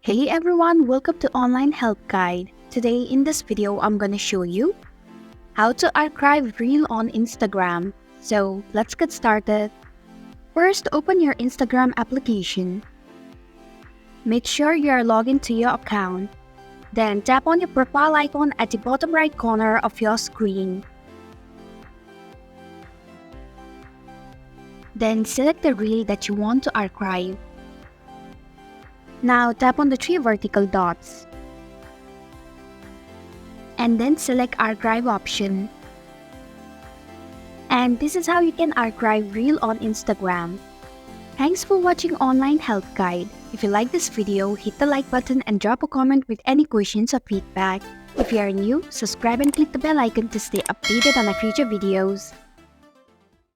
Hey everyone, welcome to Online Help Guide. Today in this video, I'm gonna show you how to archive reel on Instagram. So let's get started. First, open your Instagram application. Make sure you are logged into your account. Then tap on your profile icon at the bottom right corner of your screen. Then select the reel that you want to archive. Now tap on the three vertical dots. And then select Archive option. And this is how you can archive reel on Instagram. Thanks for watching Online Help Guide. If you like this video, hit the like button and drop a comment with any questions or feedback. If you are new, subscribe and click the bell icon to stay updated on our future videos.